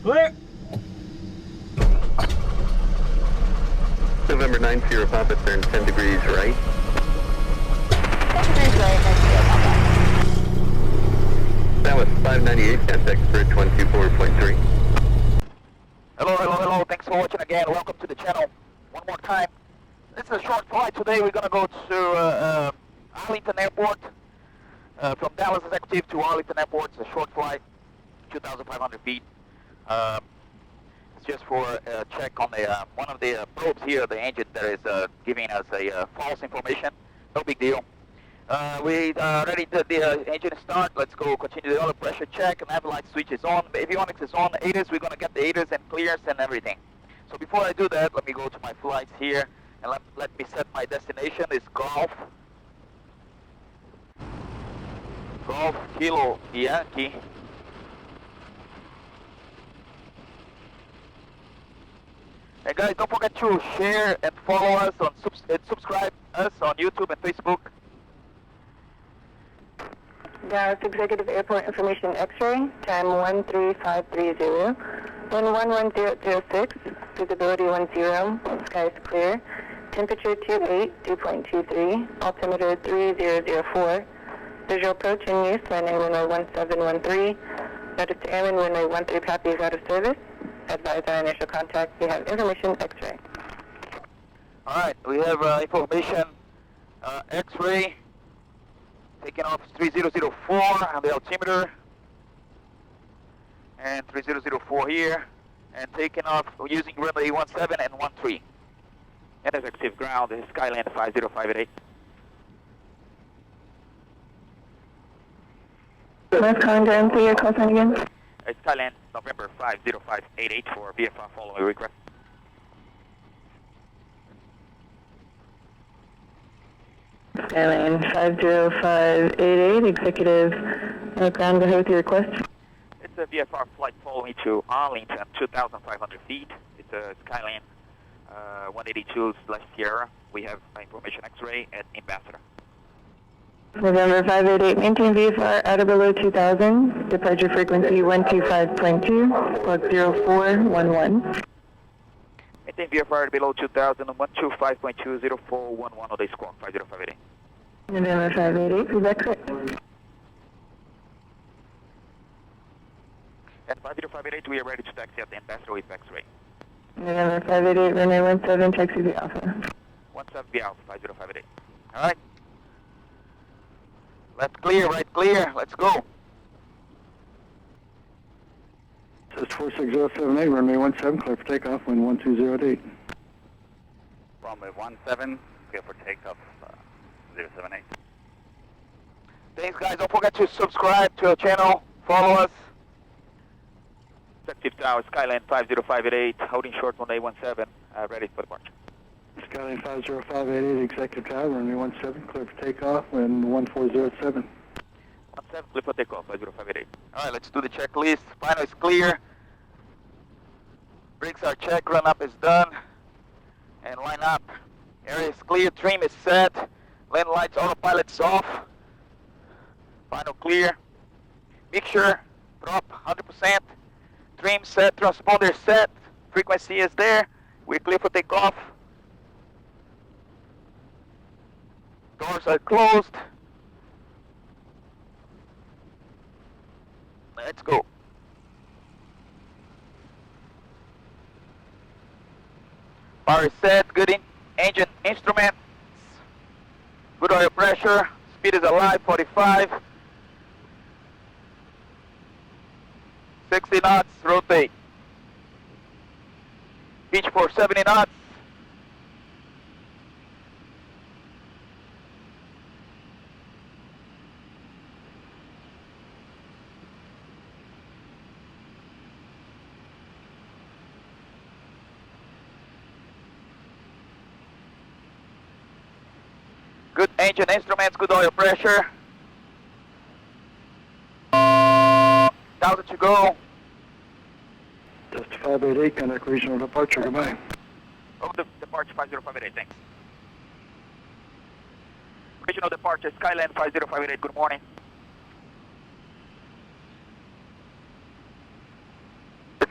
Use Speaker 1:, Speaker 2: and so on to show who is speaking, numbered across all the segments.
Speaker 1: Clear.
Speaker 2: November 9th, Sierra Papa, turn 10 degrees right.
Speaker 3: 10 degrees right, next to Papa.
Speaker 2: That was 598, contact bridge 124.3.
Speaker 4: Hello. Thanks for watching again. Welcome to the channel. One more time. This is a short flight today. We're going to go to Arlington Airport. From Dallas Executive to Arlington Airport. It's a short flight, 2,500 feet. It's just for a check on the one of the probes here, the engine that is giving us a false information. No big deal. We ready to the engine start. Let's go continue the oil pressure check, and nav light switch is on. The avionics is on. The ATIS, we're going to get the ATIS and clears and everything. So before I do that, let me go to my flights here, and let me set my destination. It's Golf Kilo Yankee. And guys, don't forget to share and follow us on subscribe us on YouTube and Facebook.
Speaker 3: Dallas Executive Airport Information X-ray, time 13530, wind 11006, visibility 10, skies clear, temperature 28, dew point 23, altimeter 3004, visual approach in use, landing runway 1713, notice to airman runway 13 Pappy is out of service, advise on initial contact, we have information X-ray.
Speaker 4: Alright, we have information X-ray. Taking off 3004 on the altimeter, and 3004 here, and taking off using runway 17 and 13. And effective ground is Skyland 50588.
Speaker 3: Left calling down for your call sign again.
Speaker 4: It's Skyland November 50588 for VFR following request.
Speaker 3: Skyline 50588, executive ground, go ahead with your request.
Speaker 4: It's a VFR flight following to Arlington, 2,500 feet. It's a Skyline 182/Sierra. We have information X-ray at Ambassador.
Speaker 3: November 588, maintain VFR out of below 2,000, departure frequency 125.2, squawk 0411.
Speaker 4: Maintain VFR below 2,000 and 125.20411 on the squawk 50588.
Speaker 3: November 588, is that correct?
Speaker 4: At 50588, we are ready to taxi at the Ambassador with X-ray.
Speaker 3: November 588, runway 17, taxi the Alpha.
Speaker 4: 17 be Alpha 50588. Alright. Left clear, right clear, let's go.
Speaker 5: Says 46078, runway 17, clear for takeoff, wind 12008.
Speaker 2: Runway 17, clear for takeoff, 078.
Speaker 4: Thanks guys, don't forget to subscribe to our channel, follow us. Effective Tower, Skyline 50588, holding short on A17, ready for departure.
Speaker 5: Skyline 50588, executive tower, runway 17, clear for takeoff, wind 1407.
Speaker 4: 17, clear for takeoff, 50588. Alright, let's do the checklist. Final is clear. Brakes are checked, run up is done. And line up. Area is clear, trim is set. Lane lights, autopilot's off. Final clear. Mixture, drop 100%. Trim set, transponder set. Frequency is there. We're clear for takeoff. Doors are closed. Let's go. Power is set, good engine instruments, good oil pressure, speed is alive, 45. 60 knots, rotate. Pitch for 70 knots. Good engine instruments, good oil pressure. 1,000 to go.
Speaker 5: Just 588, contact regional departure, goodbye.
Speaker 4: Oh, departure 50588, thanks. Regional departure, Skyline 50588, good morning.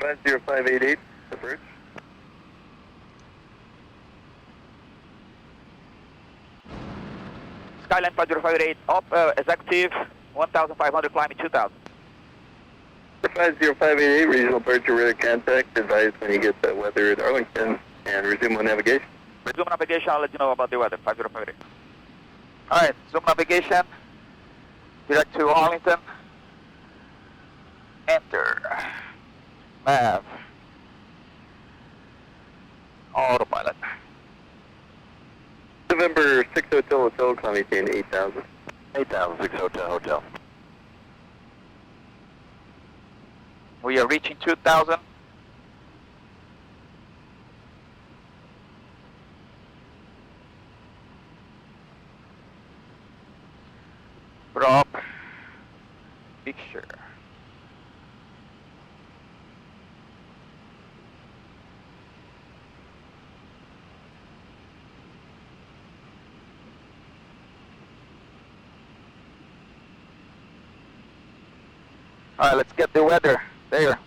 Speaker 2: 50588, approach.
Speaker 4: Skyline 5058 up, executive 1500 climbing 2000.
Speaker 2: 50588, regional departure radar contact. Advise when you get the weather at Arlington and resume on navigation.
Speaker 4: Resume navigation, I'll let you know about the weather, 5058. Alright, zoom navigation, direct to Arlington, enter, nav, autopilot.
Speaker 2: November 6 Hotel, climb maintain 8000. 8000, 6 Hotel.
Speaker 4: We are reaching 2000. Drop picture. All right, let's get the weather there.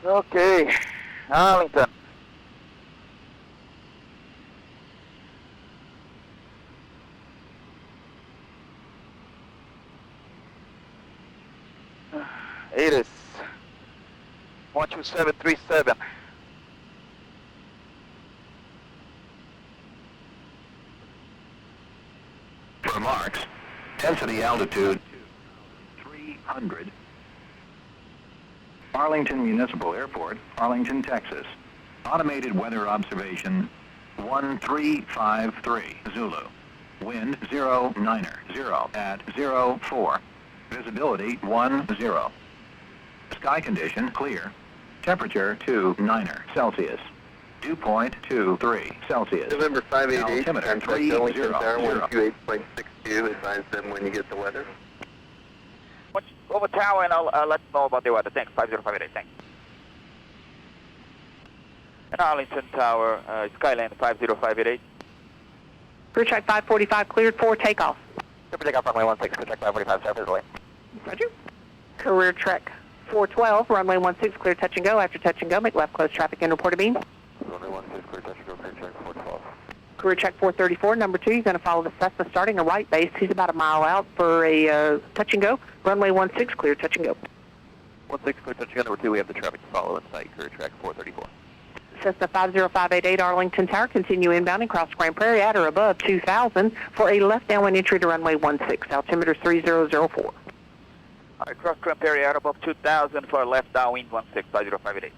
Speaker 4: Okay, Arlington. It is 12737.
Speaker 1: Remarks. Density altitude 300. Arlington Municipal Airport, Arlington, Texas. Automated weather observation 1353 Zulu. Wind 090 at 04. Visibility 10. Sky condition clear. Temperature 29 Celsius. Dew point 23 Celsius.
Speaker 2: November 588,
Speaker 1: Altimeter
Speaker 2: contact
Speaker 1: 300.
Speaker 2: Arlington Tower 128.62. Advise them when you get the weather.
Speaker 4: Over tower, and I'll let you know about the weather. Thanks, 5058, thanks. And Arlington Tower, Skyline 50588.
Speaker 3: Crew check 545 cleared for takeoff.
Speaker 4: Super takeoff runway 16, crew check 545, start visually.
Speaker 3: Roger. Career trek 412, runway 16, clear touch and go. After touch and go, make left close traffic and report a beam.
Speaker 2: Runway 16, clear touch and go, clear check 412.
Speaker 3: Career check 434, number 2, you're going to follow the Cessna starting a right base. He's about a mile out for a touch and go. Runway 16, clear touch and go.
Speaker 2: 16, clear touch and go, number 2, we have the traffic to follow in sight, career track 434.
Speaker 3: Cessna 50588 Arlington Tower, continue inbound and cross Grand Prairie at or above 2000 for a left downwind entry to runway 16, altimeter 3004.
Speaker 4: All right, cross Grand Prairie at above 2000 for left downwind 16, 5058.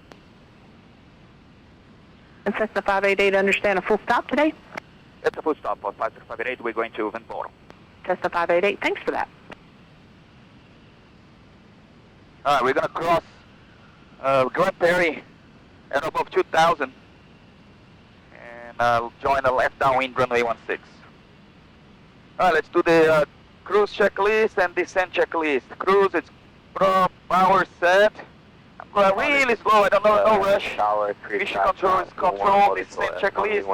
Speaker 3: And Cessna 588, understand a full stop today?
Speaker 4: It's a full stop for 5058, we're going to Vinboro.
Speaker 3: Cessna 588, thanks for that.
Speaker 4: All right, we're going to cross Grand Prairie at above 2000 and join the left downwind runway 16. All right, let's do the cruise checklist and descent checklist. Cruise, it's power set. I'm going really slow, I don't know, no rush. Mission control is control, descent checklist.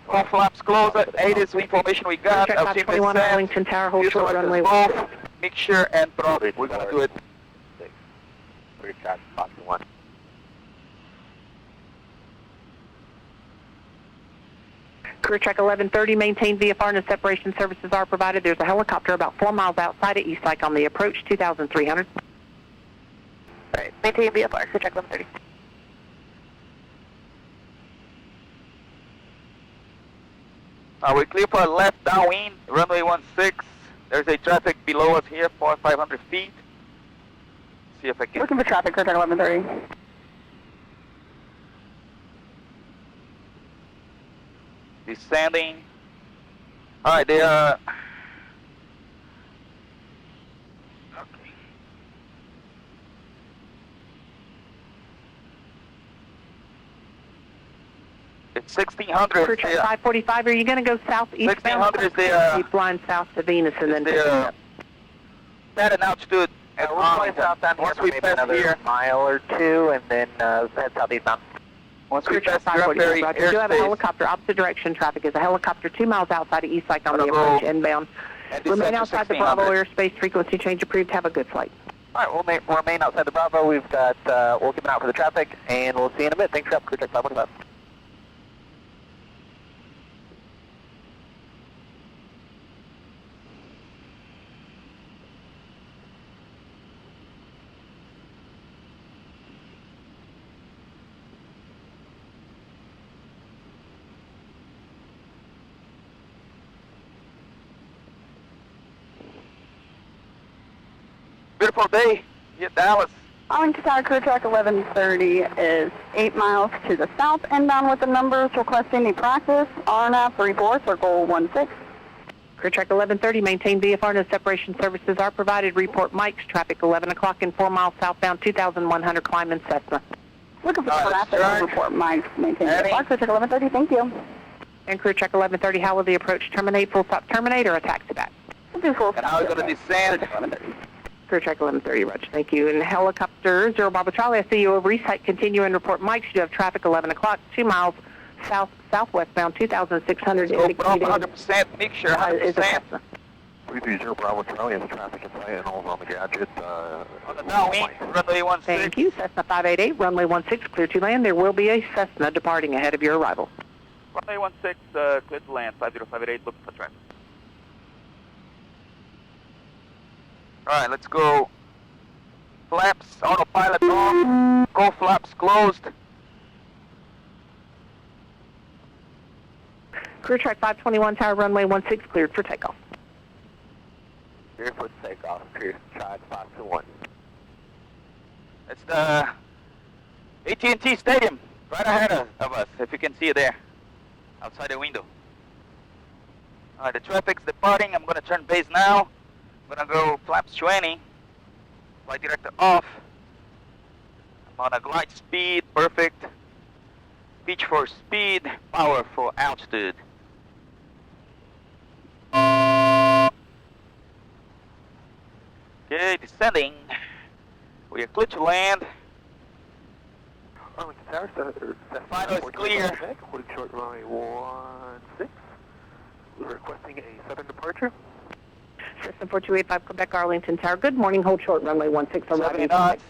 Speaker 4: All flaps closed, 8 is the information we got.
Speaker 3: Check 521 Arlington Tower, hold short runway 16.
Speaker 4: Mixture and throttle, we're going to do it.
Speaker 2: 3 track 521.
Speaker 3: Career check 1130, maintain VFR and separation services are provided. There's a helicopter about 4 miles outside of East Lake on the approach, 2300.
Speaker 6: Right, maintain VFR, career check 1130.
Speaker 4: We're clear for left downwind, runway 16. There's a traffic below us here for 500 feet. See if I can...
Speaker 6: Looking for traffic, career check 1130.
Speaker 4: Descending. All right, they are... Okay. It's 1600.
Speaker 3: Crew check 545, are you going to go southeastbound?
Speaker 4: 1600 is the...
Speaker 3: Keep line south to Venus and then...
Speaker 4: Set an altitude at Arlington. Once we pass here...
Speaker 6: mile or two and then head southeastbound.
Speaker 4: Once we
Speaker 7: Clear
Speaker 4: pass
Speaker 7: track 549,
Speaker 4: Draperry
Speaker 7: Roger. We do have a
Speaker 4: airspace,
Speaker 7: helicopter opposite direction. Traffic is a helicopter 2 miles outside of East Lake on the
Speaker 4: Gonna go
Speaker 7: approach inbound.
Speaker 4: and descend
Speaker 7: Remain
Speaker 4: to
Speaker 7: outside the
Speaker 4: 1600.
Speaker 7: Bravo airspace. Frequency change approved. Have a good flight.
Speaker 8: All right, we'll remain outside the Bravo. We've got, we'll keep an eye out for the traffic, and we'll see you in a bit. Thanks for help, Clear track 545.
Speaker 4: Beautiful day here at Dallas.
Speaker 9: Arlington Tower, Clear track 1130 is 8 miles to the south, inbound with the numbers, requesting the practice, RNAV 34, circle 16.
Speaker 7: Clear track 1130, maintain VFR, no separation services are provided. Report Mike's traffic 11 o'clock in 4 miles southbound, 2100 climb in Cessna.
Speaker 9: Looking for
Speaker 4: All right,
Speaker 9: traffic,
Speaker 4: start.
Speaker 9: report Mike's, maintain
Speaker 4: Heading.
Speaker 9: VFR, Clear track 1130, thank you.
Speaker 7: And Clear track 1130, how will the approach terminate? Full stop terminate or a taxi back?
Speaker 9: We'll do full
Speaker 4: And how are we going to descend?
Speaker 9: Clear track 1130.
Speaker 7: Clear track 1130, Roger. Thank you. And helicopter 0 Bravo Charlie, I see you over east site. Continue and report Mike's. You have traffic 11 o'clock, 2 miles southwestbound, 2600
Speaker 4: Go from
Speaker 7: indicated
Speaker 4: 100% mixture,
Speaker 7: is a
Speaker 4: 100%.
Speaker 7: Cessna.
Speaker 8: 330 Bravo Charlie has traffic in sight and all on the gadget.
Speaker 4: On the downwind, runway 16.
Speaker 7: Thank you. Cessna 588, runway 16, clear to land. There will be a Cessna departing ahead of your arrival.
Speaker 4: Runway 16, clear to land, 5058, looking for traffic. All right, let's go. Flaps, autopilot off. Go flaps closed.
Speaker 7: Clear track 521, tower runway 16, cleared for takeoff.
Speaker 8: Clear for takeoff, Clear track 521.
Speaker 4: It's the AT&T Stadium right ahead of us, if you can see it there, outside the window. All right, the traffic's departing. I'm going to turn base now. I'm going to go flaps 20, flight director off. I'm on a glide speed, perfect. Pitch for speed, power for altitude. Okay, descending. We are clear to land.
Speaker 8: Arlington Tower,
Speaker 4: Final is clear.
Speaker 8: Holding short runway 16. We're requesting a southern departure.
Speaker 7: Cessna 4285, Quebec, Arlington Tower. Good morning. Hold short runway 16.
Speaker 4: 70 knots.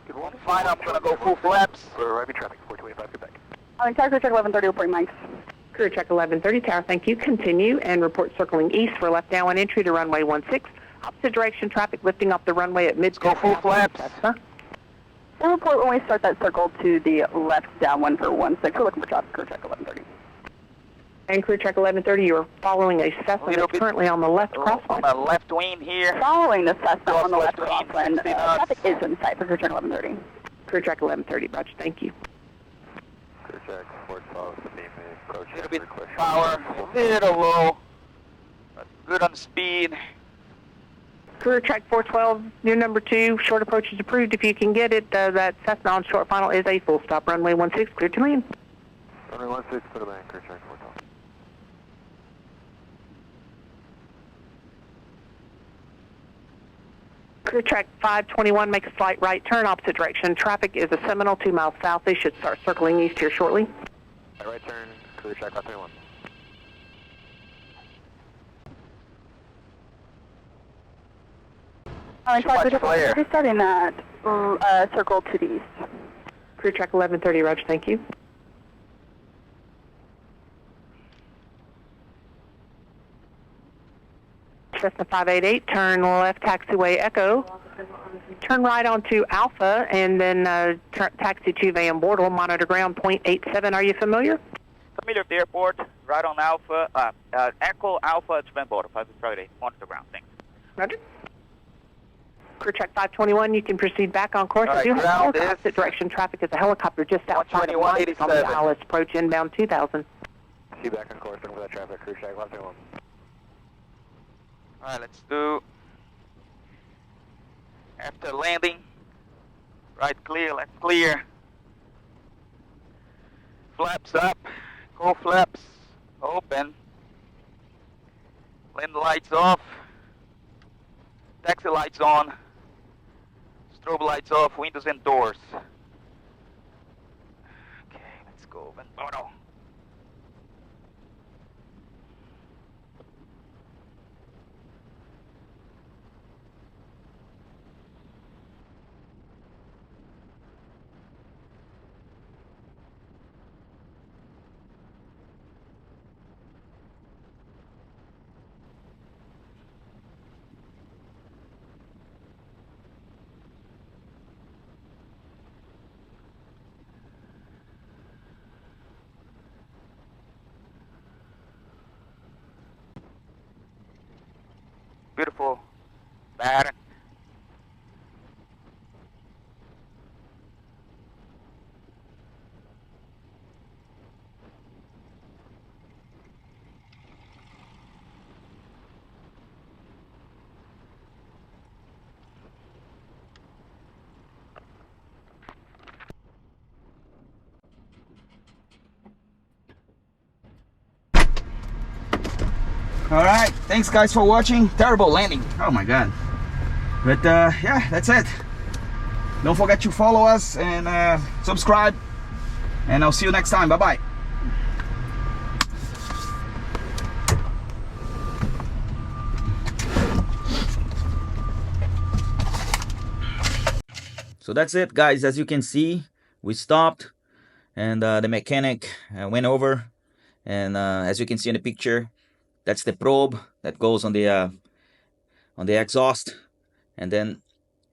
Speaker 8: Good morning.
Speaker 4: Final, I'm going to go full flaps.
Speaker 8: We're arriving traffic 4285 Quebec.
Speaker 9: Arlington Tower, Clear track 1130, report Mike's.
Speaker 7: Clear track 1130, tower. Thank you. Continue and report circling east for left downwind entry to runway 16. Opposite direction traffic lifting off the runway at mid.
Speaker 4: Go full flaps.
Speaker 7: Cessna.
Speaker 9: And report when we start that circle to the left downwind for 16. We're looking for traffic, Clear track 1130.
Speaker 7: And Clear track 1130, you are following a Cessna
Speaker 4: Little
Speaker 7: that's
Speaker 4: bit
Speaker 7: currently on the left
Speaker 4: on
Speaker 7: crosswind.
Speaker 4: the left wing here.
Speaker 9: Following the Cessna on the left
Speaker 4: Northwest
Speaker 9: crosswind,
Speaker 4: wind, 60 knots.
Speaker 9: traffic is in sight for Clear track 1130.
Speaker 7: Clear track 1130, Roger. Thank you.
Speaker 8: Clear track 412, the beam is approaching.
Speaker 4: A little bit power, a little low. But good on speed.
Speaker 7: Clear track 412, your number 2, short approach is approved. If you can get it, that Cessna on short final is a full stop. Runway 16, clear to land.
Speaker 8: Runway 16, put a land, Clear track 412.
Speaker 7: Clear track 521, make a slight right turn, opposite direction. Traffic is a Seminole 2 miles south. They should start circling east here shortly.
Speaker 8: Right turn, Clear track 521.
Speaker 9: Arlington Tower, Clear track
Speaker 4: flare.
Speaker 9: 1130, starting that circle to the east.
Speaker 7: Clear track 1130, Roger. Thank you. Cessna 588, turn left taxiway Echo. Turn right onto Alpha and then taxi to Van Bortle, monitor ground .87. Are you familiar?
Speaker 4: Familiar with the airport, right on Alpha, Echo Alpha to Van Bortle, 558, monitor ground, thanks.
Speaker 7: Roger. Clear track 521, you can proceed back on course.
Speaker 4: All right,
Speaker 7: You have
Speaker 4: ground is
Speaker 7: opposite direction traffic is a helicopter just outside of
Speaker 4: 121.87.
Speaker 7: on the Dallas approach inbound 2000.
Speaker 8: See back on course, looking for that traffic, Clear track 521.
Speaker 4: All right, let's do, after landing, right clear, left clear. Flaps up, go flaps, open. Land lights off, taxi lights on, strobe lights off, windows and doors. Okay, let's Open photo. Beautiful pattern.
Speaker 10: Alright, thanks guys for watching. Terrible landing. Oh my god. But yeah, that's it. Don't forget to follow us and subscribe. And I'll see you next time. Bye-bye. So that's it guys. As you can see, we stopped and the mechanic went over. And as you can see in the picture, that's the probe that goes on the exhaust, and then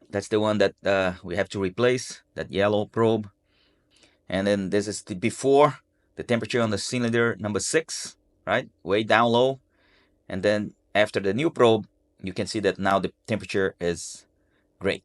Speaker 10: that's the one that we have to replace, that yellow probe. And then this is the before, the temperature on the cylinder number 6, right, way down low. And then after the new probe, you can see that now the temperature is great.